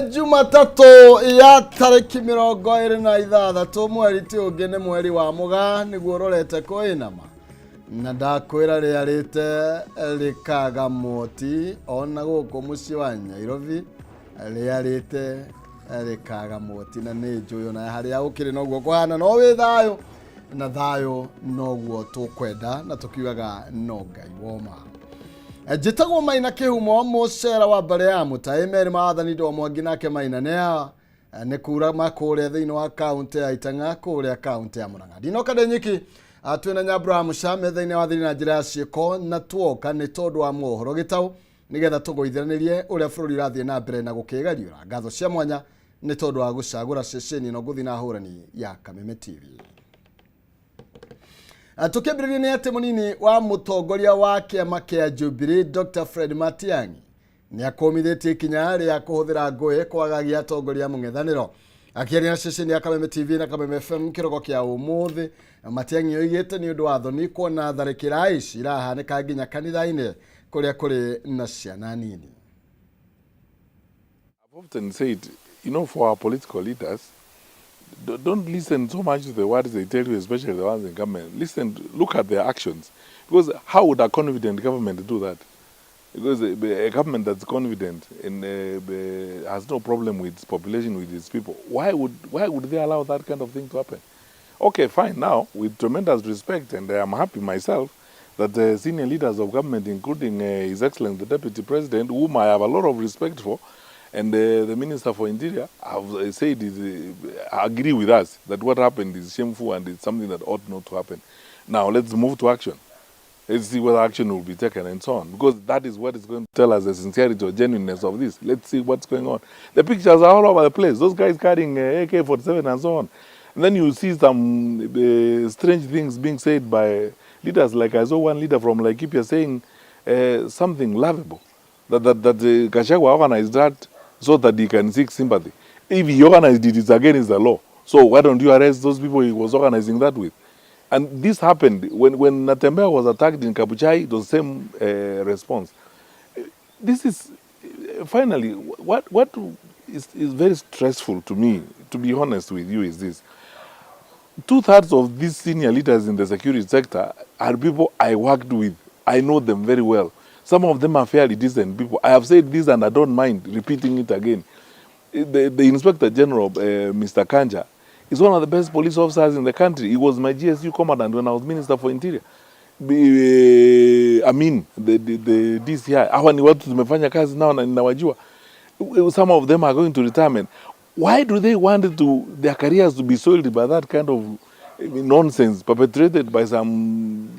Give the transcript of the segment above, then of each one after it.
Jumatatu ya tariki 26 mweri tiugene mweri wa Mugaa niguo rorete kuinama na ndakwira riarite rikaga moti ona guku muci wa Nairobi riarite rikaga moti na ni njuyo na haria ukiri noguo kuhana no wi thayo na thayo noguo tukwenda na tukiugaga no Ngai woma. Jitagwo Maina Kihumo mucera wa mbere ya Mutaimeri maathani ndo Mwangi nake Maina nea ne kura makore thiini wa kaunti ya Itanga kuria kaunti ya Murang'a. Dino Kadenyiki atwina Nyabra Mushame thiini wa thiri na njira ya ciiko na tuoka ni tondu wa mohoro gitau nigetha tugoithiranirie uria bururi rathie na mbere na gukigariura ngatho cia mwanya ni tondu wa gucagura ceceni no guthi na hurani ya Kameme TV. Tukibiriria ni ati munini wa mutongoria wa kiama kia Jubilee Dr. Fred Matiang'i ni akomithitie kinya ria kuhuthira ngui kwagagia atongoria mung'ethaniro. Akiaria na ceceni ya Kameme TV na Kameme FM kiroko kia umuthi, Matiang'i oigite ni undu wa thoni kuona tharikira ici irahanika nginya kanitha-ini kuria kuri na ciana nini. I've often said, for our political leaders, don't listen so much to the words they tell you, especially the ones in government. Look at their actions. Because how would a confident government do that? Because a government that's confident and has no problem with its population, with its people, why would they allow that kind of thing to happen? Okay, fine. Now, with tremendous respect, and I'm happy myself that the senior leaders of government, including His Excellency the Deputy President, whom I have a lot of respect for, and the Minister for Interior have said, agree with us that what happened is shameful and it's something that ought not to happen. Now let's move to action. Let's see whether action will be taken and so on. Because that is what is going to tell us the sincerity or genuineness of this. Let's see what's going on. The pictures are all over the place. Those guys carrying AK-47 and so on. And then you see some strange things being said by leaders. Like I saw one leader from Laikipia saying something laughable. That Gachagua organized that so that he can seek sympathy. If he organized it, it's against the law. So why don't you arrest those people he was organizing that with? And this happened when Natembeya was attacked in Kabuchai, the same response. This is, finally, what is very stressful to me, to be honest with you, is this. 2/3 of these senior leaders in the security sector are people I worked with. I know them very well. Some of them are fairly decent people. I have said this and I don't mind repeating it again. The Inspector General, Mr. Kanja, is one of the best police officers in the country. He was my GSU commandant when I was Minister for Interior. I mean, the DCI. Hawa ni watu tumefanya kazi nao na ninawajua. Some of them are going to retirement. Why do they want their careers to be soiled by that kind of nonsense perpetrated by some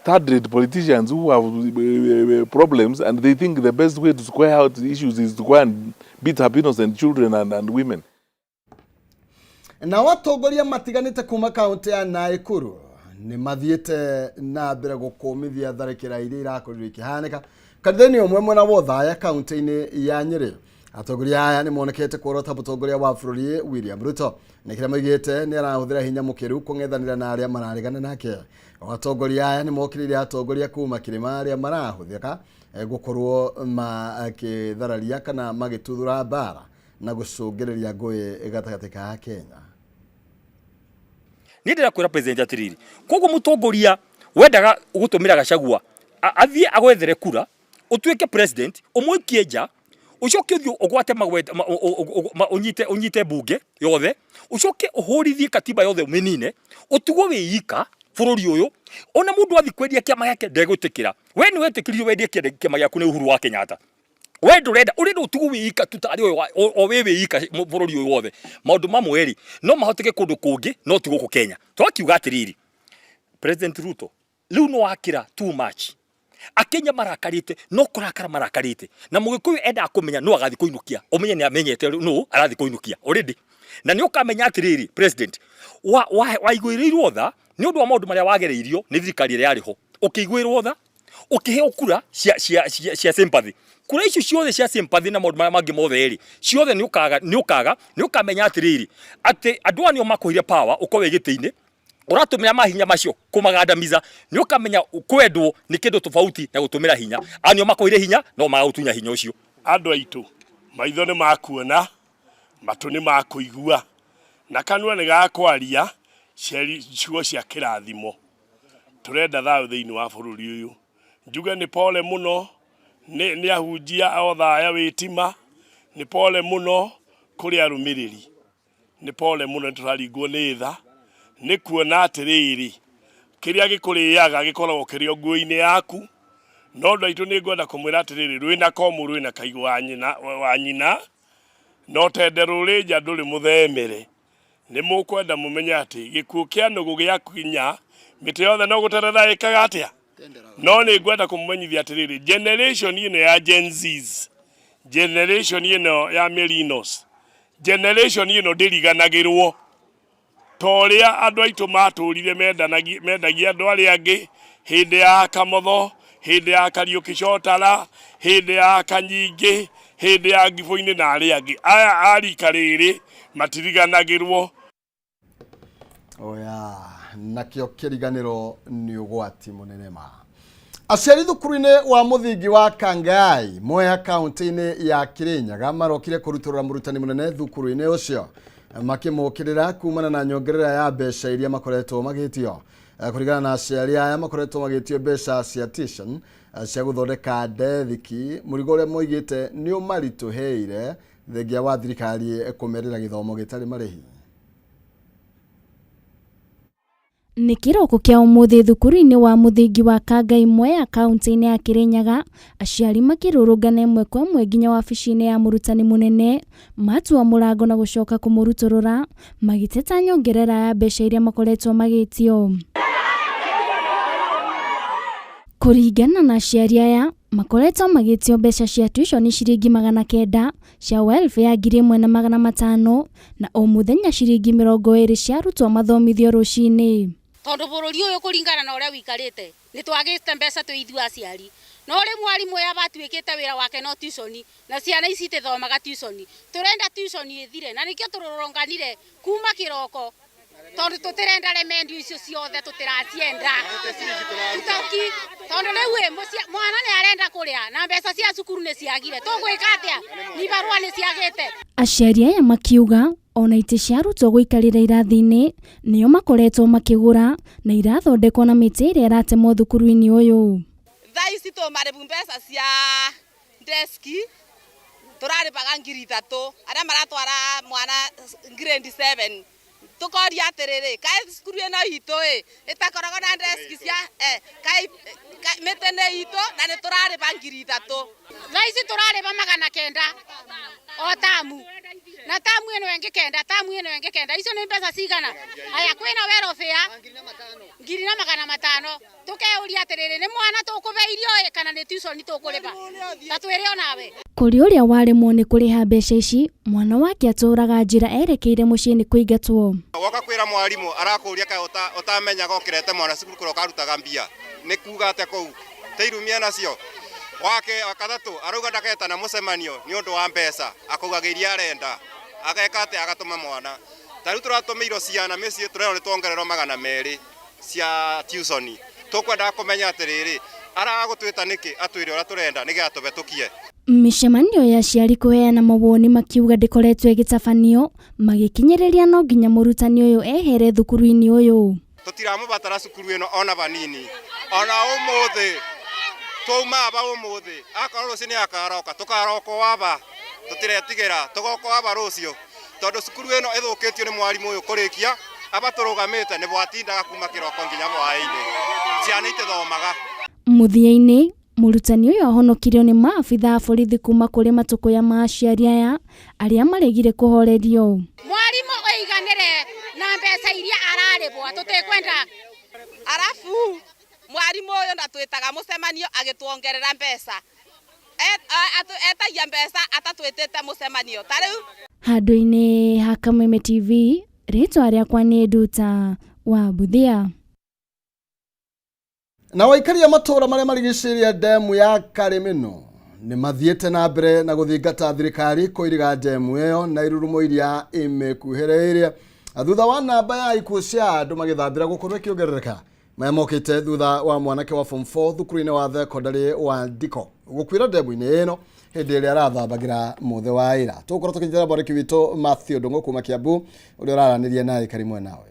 third-rate politicians who have problems, and they think the best way to square out issues is to go and beat up innocent children and women? Na watongoria matiganite kuma kaunti ya Naikuru ni mathiete na mbere gukumithia tharikira iria irakorirwo ikihanika kanithani omwe mwena wa Othaya kaunti-ini ya Nyeri. Atongoria aya ni monekete kuorota mutongoria wa bururi William Ruto ni kira maigite ni arahuthira hinya mukiru kung'ethanira na aria mararegana nake. Atongoria aya ni mokirire atongoria kuma kirima aria marahuthika gukorwo makithararia kana magituthura bara na gucungiriria ngui gatagati ka Kenya. Ni ndira kwira president atiriri koguo mutongoria wendaga gutumira Gachagua athie agwethere kura utuike president umwikie nja ucoke uthio ugwate unyite bunge yothe ucoke uhurithie katiba yothe minine utugo wiyika bururi uyu ona mundu athi kwendia kiama yake ndegwitikira we ni wetikiririo wendie kiama yaku ni Uhuru wa Kenyatta we ndurenda urenda utugo wiyika tutari o we wiyika bururi uyu wothe maundu mamweri no mahoteke kundu kungi no tugo ku Kenya twakiuga atiriri President Ruto riu no akira too much Akenya marakarite no kurakara marakarite na mugikuyu enda akumenya no agathi kuinukia umenye ni amenyete no arathi kuinukia already na ni ukamenya atiriri president wa igwirirwo tha ni undu wa maundu maria wagereirio ni thirikari ria yariho ukigwirirwo tha ukiheo kura cia sympathy kura icio ciothe cia sympathy na maundu mangi mothe ri ciothe ni ukamenya atiriri ati andu anio makuhire power ukowe giti-ini uratumira mahinya macio kumagandamiza ni ukamenya kwendwo ni kindu tofauti na gutumira hinya anio makuhire hinya no magagutunya hinya ucio andu aitu maitho ni makuona matu ni makuigua na kanua ni gakwaria ciugo cia kirathimo turenda thayo thiini wa bururi uyu njuge ni pole muno ni ahunjia othaya witima ni pole muno kuri arumiriri ni pole muno turaringwo ni tha ni kuona atiriri kiria gikuriaga gikoragwo kirio nguo-ini yaku no ndu aitu ni ngwenda kumwira atiriri rwina komu rwina kaigu wa nyina no tende rurija nduri muthemere ni mukwenda mumenye ati gikuo kia nugu gia kinya mite yothe no guterera ikaga atia no ni ngwenda kumumenyithia atiriri generation ino ya Gen Zs generation ino ya Millennials generation ino ndiriganagirwo toria andu aitu maturire mendagia andu ari angi hindi ya Kamotho hindi ya Kariuki Cotara hindi ya Kanyingi hindi ya Ngibo-ini na ari angi aya arika riri matiriganagirwo oya nakio kiriganiro ni ugwati munene ma aciari thukuru-ini wa muthingi wa Kangai Mwea kaunti-ini ya Kirinyaga marokire kuruturura murutani munene thukuru-ini ucio makimukirira kumana na nyongerera ya mbeca iria makoretwo magitio kurigana na aciari aya makoretwo magitio mbeca cia tuition cia guthondeka ndethiki murigo uria moigite ni umarituheire thengia wa thirikari kumerera githomo gitari marihi Ni kiroko kia umuthi thukuru-ini wa muthingi wa Kangai Mwea kaunti-ini ya Kirinyaga aciari makirurungana imwe kwa imwe nginya wabici-ini ya murutani munene matua murango na gucoka kumuruturura magiteta nyongerera ya mbeca iria makoretwo magitio kuringana na aciari aya makoretwo magitio mbeca cia tuition ciringi 900 cia welfare 1,500 na o muthenya ciringi 20 cia arutwo mathomithio rucini tondu bururi uyu kuringana na uria wikarite ni twagite mbeca tuithua aciari no ri mwarimu ya batuikite wira wake no tuition na ciana ici tithomaga tuition turenda tuition ithire na nikio tururonganire kuma kiroko tondu tutirenda remendio icio ciothe tutiracienda tutoki tondu riu mwana ni arenda kuria na mbeca cia cukuru ni ciagire tugwika atia ni barua ni ciagite aciari aya makiuga ona ite cia arutwo guikarira irathi-ini nio makoretwo makigura na irathondekwo na miti iria iratemwo thukuru-ini uyu thaici tumaribu mbeca cia deski turaribaga 3,000 aria maratwara mwana grade 7 tukoria atiriri kai cukuru ino itu itakoragwo na deski cia kai mitene itu na ni turariba 3,000 thaici turariba 900 o tamu na tamu ino engi kenda icio ni mbeca cigana aya kwina welfare 5,500 tukeuria atiriri ni mwana tukubeirio kana ni tuition tukuriba tatwire onawe kuri uria waremwo ni kuriha mbeca ici mwana wake aturaga njira erekeire muciĩ-ini kuingatwo woka kwira mwarimu arakuria ka utamenya gokirete mwana cukuru kuroka rutaga mbia ni kuga ate kou teirumia nacio wake wakathatu arauga ndaketa na mucemanio ni undu wa mbeca akauga giria arenda ageka ate agatuma mwana tariu turatumirwo ciana micii turero ni twongererwo 200 cia tuition tukwenda kumenya atiriri aragutwita niki atwire ora turenda nige atubetukie micemanio ya aciari kuheana mawoni makiuga ndikoretwo igitabanio magikinyiriria no nginya murutani uyu ehere thukuru-ini uyu tutiramubatara cukuru ino ona banini ona umuthi tuma aba umuthi akorwo rucio ni akaroka tukaroko waba tutiretigira tugoko waba rucio tondu cukuru ino ithukitio ni mwarimu uyu kurikia aba turugamite ni bwatindaga kuma kiroko nginya hwaini ciana itithomaga muthia-ini murutani uyu ahonokirio ni maabitha a borithi kuma kuri matukuya ma aciari aya aria maregire kuhorerio mwarimu oiganire na mbeca iria araribwa tutikwenda arafu mwarimu uyu ndatwitaga mucemanio agituongerera mbeca etagia mbeca atatwitite mucemanio tariu handu-ini ha Kameme TV ritwa riakwa ni Nduta wa Buthia. Na waikari ya matora maria marigiciria demu ya Karimino ni mathiete na mbere na guthingata thirikari kuiriga demu iyo na irurumo iria imekuhereirie thutha wa namba ya ikuũ cia andu magithambira gukorwo ikiongerereka maya mokite thutha wa mwanake wa form 4 thukuru-ini wa thekondarĩ wa Ndiko gukwira demu-ini ino hindi iria arathambagira muthe wa ira. Tugukorwo tukinyitira mwaniki witu Matthew Ndung'u kuma Kiambu uria uraranirie naye Karimwe nawe.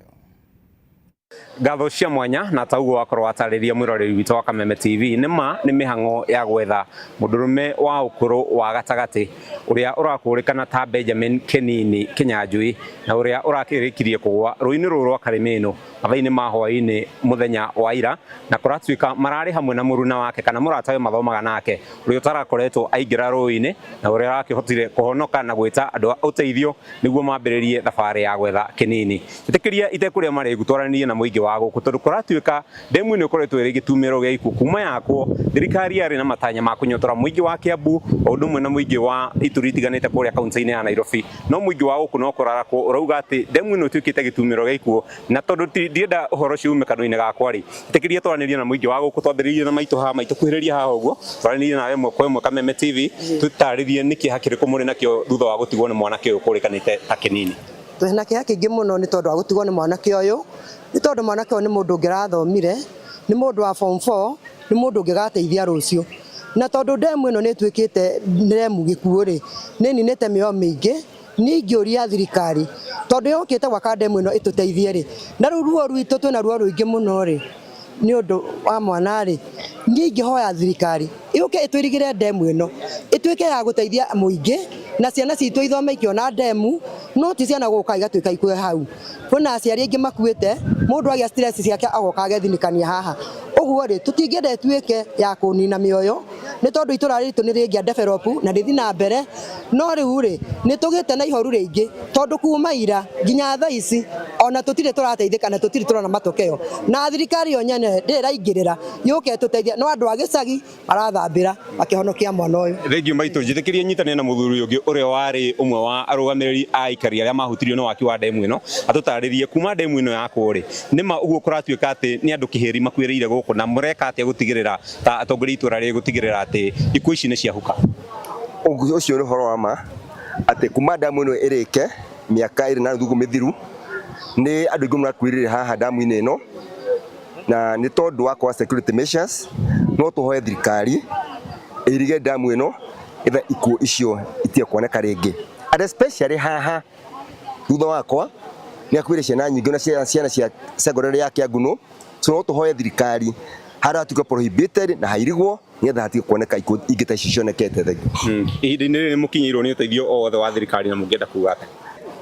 Ngatho cia mwanya na taugo wakorwo atariria mwiroreri witu wa Kameme TV ni mihango ya gwetha mundurume wa ukuru wa gatagati uria urakũrĩkana ta Benjamin Kenini Kinyanjui na uria urakirikirie kugwa ruini ruru rwa Karimino mathaini ma hwaini muthenya wa ira na kuratuika marari hamwe na muruna wake kana muratawe mathomaga nake uria utarakoretwo aingira ruini na uria arakihotire kuhonoka na gwita andu uteithio niguo mambiririe thabari ya gwetha Kenini. Itikiria itekuria mari gutwaranirie na muingi wa guku tondu kuratuika demu ni ukoretwo iri gitumiro gia ikuũ kuma yakwo thirikari yari na matanya ma kunyotora muingi wa Kiambu undu mwe na muingi wa ituri itiganite kuria kaunti-ini ya Nairobi no muingi wa guku no kurarakwo urauga ati demu ni utuikite gitumiro gia ikuũ na tondu ndienda uhoro ciume kanua-ini gakwa ri itikiria twaranirie na muingi wa guku twambiririe na maitu haha maitu kuhiriria haha uguo twaranirie nawe mwe kwa mwe Kameme TV tutaririe niki hakiriku muri nakio thutha wa gutigwo ni mwanake uyu kurikanite ta Kenini. Twina kia kingi muno ni tondu wa gutigwo ni mwanake uyu ni tondu mwanake uyu ni mundu ngirathomire ni mundu wa form 4 ni mundu ngigateithia rucio na tondu demu ino ni twikite demu gikuũ ri ni ninite mĩoyo mĩingĩ ni ngĩũria thirikari tondu yokite gwaka demu ino ituteithie ri na ruo rwitũ twina ruo rũingĩ muno ri ni undu wa mwana ri ni ngĩhoya thirikari yuke itwirigire demu ino itwike ya guteithia muingĩ na ciana citũ ithome ikiona demu no ti ciana guka igatuika ikue hau kuna aciari aingi makuite mundu agia stress ciake agoka agethinikania haha uguo ri tutingende tuike ya kunina mioyo ni tondu itura ritu ni ringia develop na rithi na mbere no riu ri ni tugite na ihoru ringi tondu kuma ira nginya thaa ici ona tutire turateithika na tutire turona matokeo na thirikari yo nyene ndiraingirira yuke tuteithia no andu agicagi arathambira akihonokia mwana uyu thengio maitu njithikirie nyitane na muthuri ungi uria wari umwe wa arugamiriri a ikari aria mahutirio no waki wa demu ino atutaririe kuma demu ino yakwo ri nima uguo kuratuika ati ni andu kiheri makwiriire guku na mureka ati gutigirira ta atongoria itura ri gutigirira ati ikuũ ici ni ciahuka ucio ni horo wa ma ati kuma demu ino irike miaka iri na thuthu mithiru ni andu aingi murakwirire haha damu-ini ino na ni tondu wa kwa security measures no tuhoe thirikari irige damu ino itha ikuũ icio itie kuoneka ringi and especially haha thutha wakwa ni akwire ciana nyingi na ciana cia secondary ya Kiangunu so no tuhoe thirikari hara tuka prohibited na hairigwo nietha hatige kuoneka ikuũ ingĩ ta ici cionekete thegi ihinda-ini rĩrĩ mũkinyĩirwo nĩ ũteithio othe wa thirikari na mũngĩenda kuuga atĩa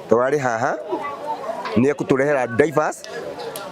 turari haha ni akuturehera divers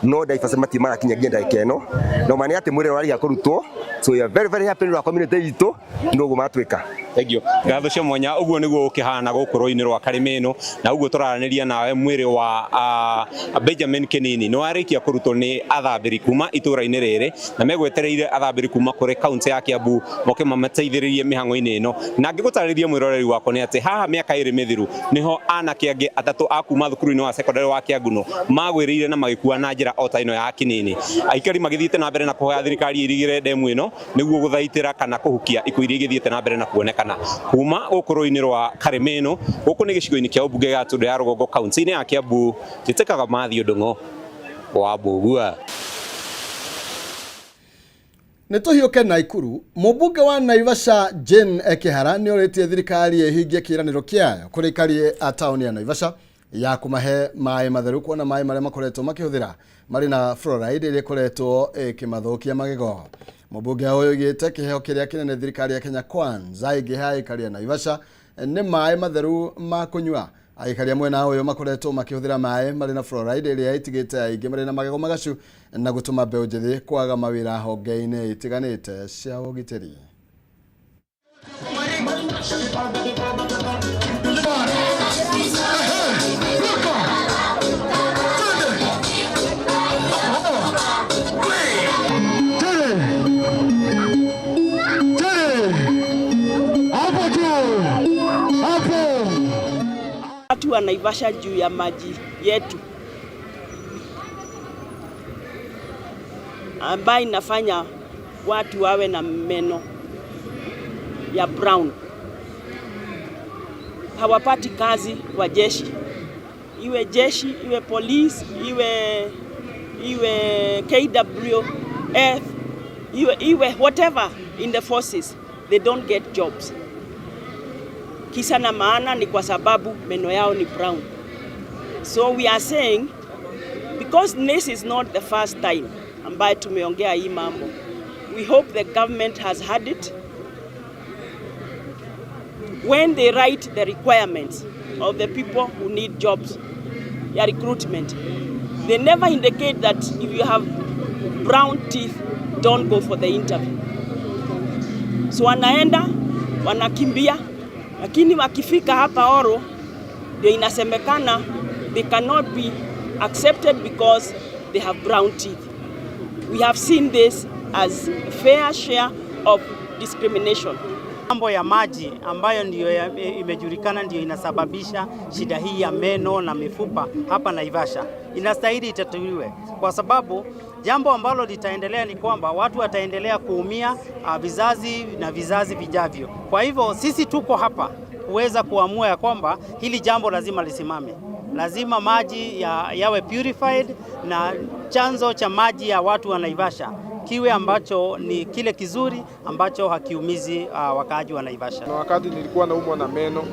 no divers mati marakinyagia ndagĩka ĩno no mani ati mwĩrĩ wari akurutwo so we are very happy na community itu ndogo matwika thank you ngatho cia mwanya uguo niguo ukihana guku rũini rwa Karimino na uguo turaraniria nawe mwĩrĩ wa Benjamin Kenini no arikia kurutwo ni athambiri kuma itura-ini rĩrĩ na megwetereire athambiri kuma kuri kaunti ya Kiambu moke mamateithĩrĩrie mihango-ini ĩno na ngĩgũtarĩria mwĩroreri wako ni ati haha miaka ĩrĩ mithiru niho anake angĩ atatu akuma thukuru-ini wa secondary wa Kiangunu magwĩrĩire na magĩkua na njĩra ota ĩno ya Kenini aikari magĩthiĩte na mbere na kũhoya thirikari irigire demu ĩno niguo gũthaitĩra kana kũhukia ikuũ iria igĩthiĩte na mbere na kuonekana kuma gũkũ rũĩ-inĩ rwa Karimino gũkũ nĩ gĩcigo-inĩ kĩa ũmbunge gĩa Tũndũ ya Rũgongo kaunti-inĩ ya Kiambu njĩtĩkaga Matthew Ndung'u wa Mbũgua. Nĩ tũhiũke Naikuru mũmbunge wa Naivasha Jane Ekihara nĩ orĩtie thirikari ĩhingie kĩĩranĩro kĩayo kũrĩ aikari a taũni ya Naivasha ya kũmahe maĩ matheru kuona maĩ marĩa makoretwo makĩhũthĩra marĩ na fluoride ĩrĩa ĩkoretwo ĩkĩmathũkia magego. Mũmbunge ũyũ oigĩte kĩheo kĩrĩa kĩnene thirikari ya Kenya Kwanza ĩngĩhe aikari a Naivasha nĩ maĩ matheru ma kũnyua. Aikari mwena ũyũ makoretwo makĩhũthĩra maĩ marĩ na fluoride ĩrĩa itigĩte aingĩ marĩ na magego magacu na gũtũma mbeũ njĩthĩ kwaga mawĩra honge-inĩ itiganĩte cia ũgitĩri. Watu wa Naivasha juu ya maji yetu ambayo inafanya watu wawe na meno ya brown. Hawapati kazi kwa jeshi, iwe police, iwe KWF, iwe whatever in the forces, they don't get jobs. Kisa na maana ni kwa sababu meno yao ni brown. So we are saying, because this is not the first time ambayo tumeongea hii mambo, we hope the government has had it. When they write the requirements of the people who need jobs, their recruitment, they never indicate that if you have brown teeth, don't go for the interview. So wanaenda, wanakimbia, lakini wakifika hapa Oro, ndio inasemekana they cannot be accepted because they have brown teeth. We have seen this as a fair share of discrimination. Mambo ya maji ambayo ndio imejulikana ndio inasababisha shida hii ya meno na mifupa hapa Naivasha. Inastahili itatuliwe kwa sababu jambo ambalo litaendelea ni kwamba watu wataendelea kuumia vizazi na vizazi vijavyo. Kwa hivyo sisi tuko hapa kuweza kuamua ya kwamba hili jambo lazima lisimame. Lazima maji yawe purified na chanzo cha maji ya watu wa Naivasha kiwe ambacho ni kile kizuri ambacho hakiumizi wakaaji wa Naivasha. Na wakati nilikuwa naumwa na meno,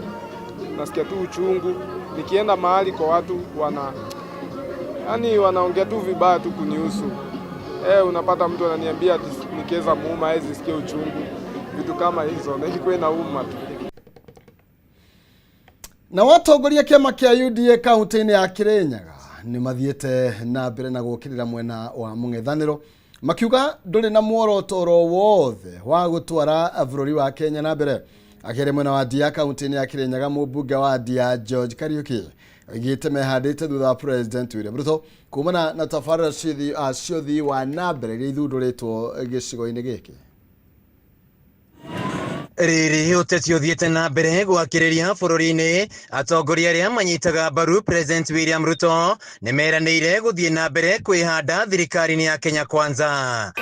nasikia tu uchungu, nikienda mahali kwa watu wanaongea tu vibaya tu kunihusu. Unapata mtu ananiambia nikiweza muuma hawezi sikia uchungu, vitu kama hizo, na ilikuwa inauma tu. Na watongoria kiama kia UDA kaunti-ini ya Kirinyaga ni mathiete na mbere na gukirira mwena wa mung'ethaniro makiuga nduri na muorotoro wothe wa gutwara bururi wa Kenya na mbere. Akere mwena wa Ndia kaunti-ini ya Kirinyaga, mubunge wa Ndia George Kariuki agite mehandite thutha wa President William Ruto kumana na tabarĩra cia ũthii wa na mbere iria ithundũrĩtwo gĩcigo-inĩ gĩkĩ. Riri uteti uthiete na mbere gwakiriria bururi-ini, atongoria aria manyitaga mbaru President William Ruto nimeranĩire guthie na mbere kwihanda thirikari-ini ya Kenya Kwanza.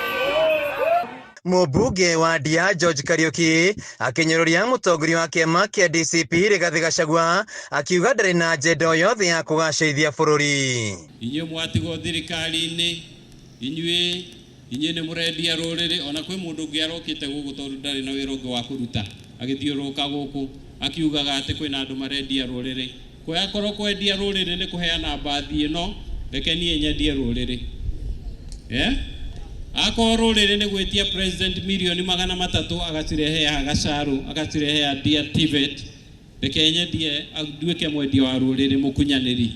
Mubunge wa Ndia George Kariuki akinyororia mutongoria wa kiama kia DCP Rigathi Gachagua akiuga ndari na njenda o yothe ya kugacĩrithia bururi. Inyuĩ mwatigwo thirikari-ini, inyuĩ nĩ mũrendia rũrĩrĩ, ona kwĩ mũndũ ũngĩ arokĩte gũkũ tondũ ndarĩ na wĩra ũngĩ wa kũruta agĩthiũrũrũka gũkũ akiugaga atĩ kwĩna andũ marendia rũrĩrĩ. Kwakorwo kwendia rũrĩrĩ nĩ kũheana mbathi ĩno, reke niĩ nyendie rũrĩrĩ. Akorwo rũrĩrĩ nĩ gwĩtia President milioni 300 agacirehe ya Gacaru, agacirehe ya Ndia TVET, reke nyendie nduĩke mwendia wa rũrĩrĩ mũkunyanĩri.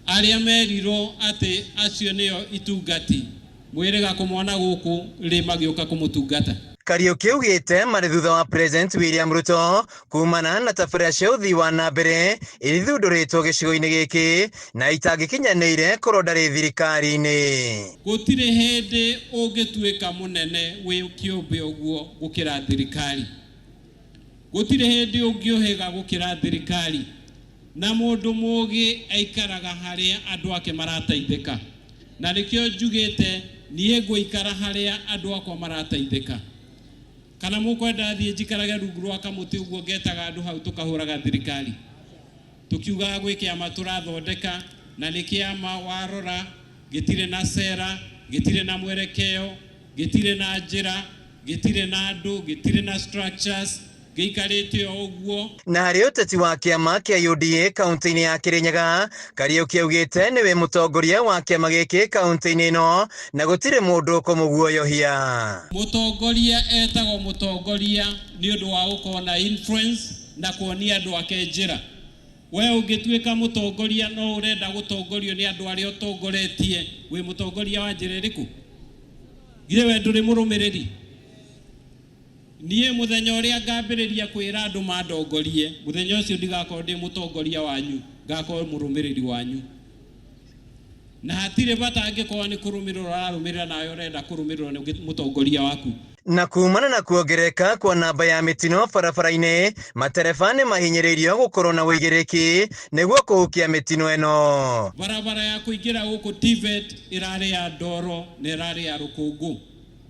Arĩa merirwo atĩ acio nĩo itungati mwirega kumwona guku ri magioka kumutungata. Kariuki ugite mari thutha wa President William Ruto kumana na tabarĩra cia ũthii wa na mbere irithundũrĩtwo gĩcigo-inĩ gĩkĩ na itangĩkinyanĩire korwo ndarĩ thirikari-inĩ. Gũtirĩ hĩndĩ ũngĩtuĩka mũnene wĩ kĩũmbe ũguo gũkĩra thirikari. Gũtirĩ hĩndĩ ũngĩũhĩga gũkĩra thirikari. Na mũndũ mũũgĩ aikaraga harĩa andũ ake marateithĩka. Na nikio njugite niĩ ngũikara harĩa andũ akwa marateithĩka. Kana mũkwenda thiĩ njikarage rungu rwa kamũtĩ ũguo ngetaga andũ hau tukahũraga thirikari. Tukiuga gwĩ kĩama tũrathondeka na nĩ kĩama warora gĩtirĩ na sera, gĩtirĩ na mwerekeo, gĩtirĩ na njĩra, gĩtirĩ na andũ, gĩtirĩ na structures. Na harĩ ũteti wa kĩama kĩa UDA kaunti-inĩ ya Kirinyaga, Kariuki augĩte nĩwe mũtongoria wa kĩama gĩkĩ kaunti-inĩ ĩno na gũtirĩ mũndũ kũmũguoyohia. Mũtongoria etagwo mũtongoria nĩ ũndũ wa gũkorwo na influence na kuonia andũ ake njĩra. We ũngĩtuĩka mũtongoria no ũrenda gũtongorio nĩ andũ arĩa ũtongoretie, wĩ mũtongoria wa njĩra ĩrĩkũ? Githĩ we ndũrĩ mũrũmĩrĩri? Niĩ muthenya ũrĩa ngambĩrĩria kwĩra andũ mandongorie, muthenya ũcio ndigakorwo ndĩ mũtongoria wanyu, ngakorwo mũrũmĩrĩri wanyu. Na hatirĩ bata angĩkorwo nĩ kũrũmĩrĩra ũrarũmĩrĩra nawe ũrenda kũrũmĩrĩrwo nĩ mũtongoria waku. Na kumana na kuongereka kwa namba ya mitino barabara-inĩ, matereba nĩ mahinyĩrĩirio gũkorwo na wĩigĩrĩki nĩguo kũhukia mitino ĩno. Barabara ya kũingĩra gũkũ TVET ĩrarĩ ya Ndoro na ĩrarĩ ya Rũkũngũ.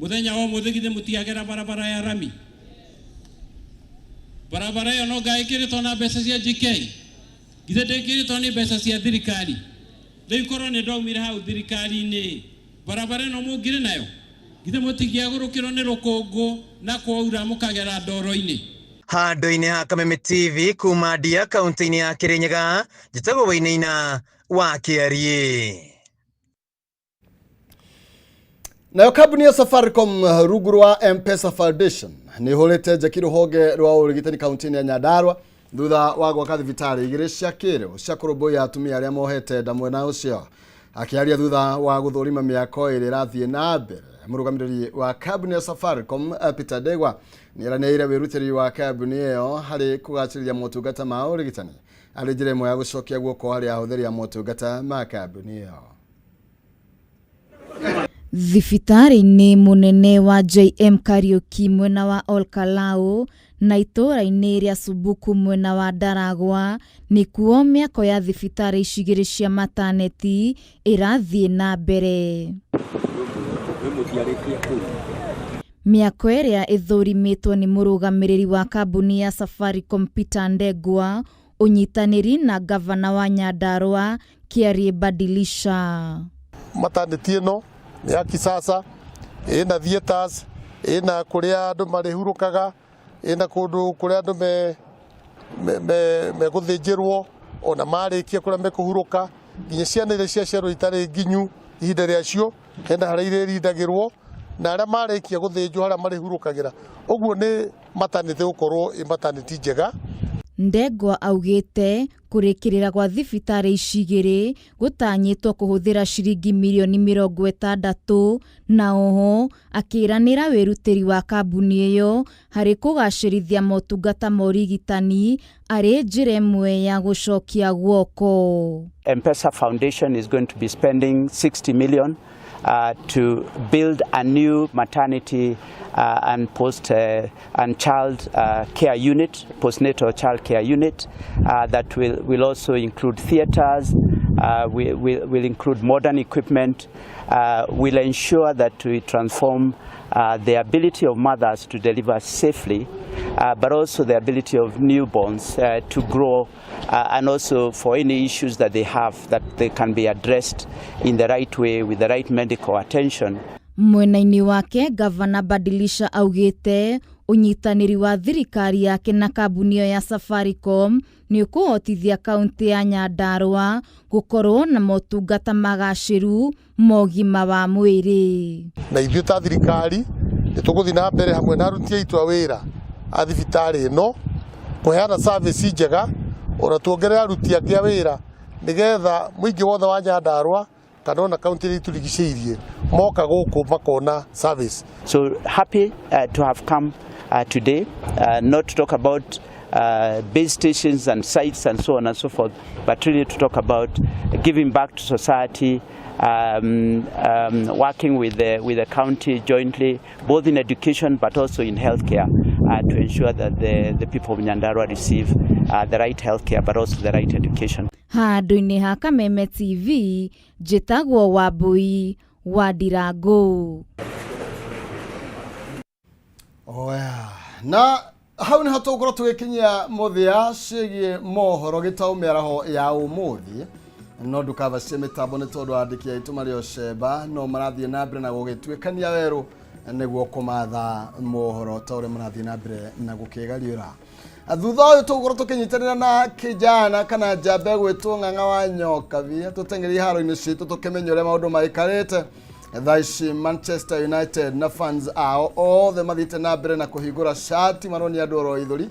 muthenya wa muthigithe mutiagera barabara ya rami barabara yo no gaikiritwo na mbeca cia GK githe ndekiritwo ni mbeca cia thirikari riu korwo ni ndaumire hau thirikari-ini barabara no mungire nayo githe mutigiagurukirwo ni rukungu na kwaura mukagera ndoro-ini. Handũ-inĩ ha Kameme TV kuma Ndia kaunti-inĩ ya Kirinyaga, njĩtagwo Wainaina wa Kĩarie. Nayo kambuni ya Safaricom rungu rwa M-Pesa Foundation nĩ hũrĩte njeki rũhonge rwa ũrigitani kaunti-inĩ ya Nyandarua thutha wa gwaka thibitarĩ igĩrĩ cia kĩrĩu cia kũrũmbũiya atumia arĩa mohete nda mwena ũcio. Akĩaria thutha wa gũthũrima mĩako ĩrĩa ĩrathiĩ na mbere, mũrũgamĩrĩri wa kambuni ya Safaricom Peter Ndegwa nĩeranĩire wĩrutĩri wa kambuni ĩyo harĩ kũgacĩrithia motungata ma ũrigitani arĩ njĩra ĩmwe ya gũcokia guoko harĩ ahũthĩri a motungata ma kambuni ĩyo. Thibitarĩ-inĩ mũnene wa JM Kariuki mwena wa Olkalau na itũra-inĩ rĩa Subuku mwena wa Ndaragwa nĩkuo mĩako ya thibitarĩ icigĩrĩ cia mataneti ĩrathiĩ na mbere. Mĩako ĩrĩa ĩthũrimĩtwo nĩ mũrũgamĩrĩri wa kambuni ya Safaricom Peter Ndegwa ũnyitanĩri na gavana wa Nyandarua Kĩarie Badilisha. Mataneti ĩno nĩ ya kisasa, ĩna theaters, ĩna kũrĩa andũ marĩhurũkaga, ĩna kũndũ kũrĩa andũ megũthĩnjĩrwo ona marĩkia kũrĩa mekũhurũka, nginya ciana iria ciaciarwo itarĩ nginyu ihinda rĩacio hena harĩa irĩrindagĩrwo na arĩa marĩkia gũthĩnjwo harĩa marĩhurũkagĩra. Ũguo nĩ mataneti gũkorwo ĩ mataneti njega. Ndegwa augĩte kũrĩkĩrĩra gwa thibitarĩ icigĩrĩ gũtanyĩtwo kũhũthĩra ciringi mirioni 60 na oho akĩranĩra wĩrutĩri wa kambuni ĩyo harĩ kũgacĩrithia motungata ma ũrigitani arĩ njĩra ĩmwe ya gũcokia guoko. M-Pesa Foundation is going to be spending 60 million to build a new maternity and child care unit, postnatal child care unit that will also include theaters, will include modern equipment, will ensure that we transform the ability of mothers to deliver safely, but also the ability of newborns to grow, and also for any issues that they have, that they can be addressed in the right way with the right medical attention. Mwena-inĩ wake gavana Badilisha augĩte ũnyitanĩri wa thirikari yake na kambuni ya Safaricom nĩ ũkũhotithia kaunti ya Nyandarua gũkorwo na motungata magacĩru ma ũgima wa mwĩrĩ. Na ithuĩ ta thirikari nĩ tũgũthiĩ na mbere hamwe na aruti aitũ a wĩra a thibitarĩ ĩno kũheana service njega, ona tuongerere aruti angĩ a wĩra nĩgetha mũingĩ wothe wa Nyandarua kana ona kaunti iria itũrigicĩirie moka gũkũ makona service. So happy to have come today, not to talk about base stations and sites and so on and so forth, but really to talk about giving back to society, working with the county jointly, both in education but also in healthcare, to ensure that the people of Nyandarua receive the right healthcare but also the right education. Handũ-inĩ ha Kameme TV, njĩtagwo Wambui wa Ndirango. Oya, na hau nĩ hatũgũkorwo tũgĩkinyia mũthia ciĩgiĩ mohoro gĩtaũ mĩaraho ya ũmũthĩ, no ndũkavacie mĩtambo nĩ tondũ andĩki aitũ marĩ o cemba no marathiĩ na mbere na gũgĩtuĩkania werũ nĩguo kũmatha mohoro ta ũrĩa marathiĩ na mbere na gũkĩgariũra. Thutha ũyũ tũgũkorwo tũkĩnyitanĩra na kijana kana njamba gwĩtwo Ng'ang'a wa Nyokabi tũteng'erie haro-inĩ citũ tũkĩmenya ũrĩa maũndũ maikarĩte. Thaa ici Manchester United na fans ao othe mathiĩte na mbere na kũhingũra shati maronia andũ oro ithũri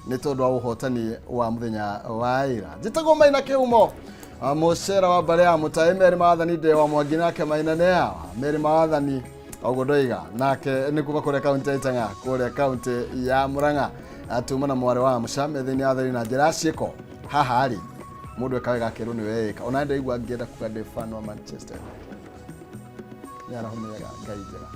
nĩ tondũ wa ũhotani wa mũthenya wa ira. Njĩtagwo Maina Kĩhumo, mũcera wa mbarĩ ya Mũtaĩ Meri Maathani ndĩ wa Mwangi nake Maina nĩ yawa Meri Maathani ũguo ndoiga nake nĩ kuma kũrĩa kaunti ya Itang'a kũrĩa kaunti ya Murang'a atuma na mwarĩ wa Mũca metha-inĩ ya theri na njĩra ciĩko haha rĩ mũndũ ekaga kĩrũ nĩ weka ona ndaigua ngĩenda kuga ndĩ fan wa Manchester United. Nĩ arahũmĩraga Ngai njega.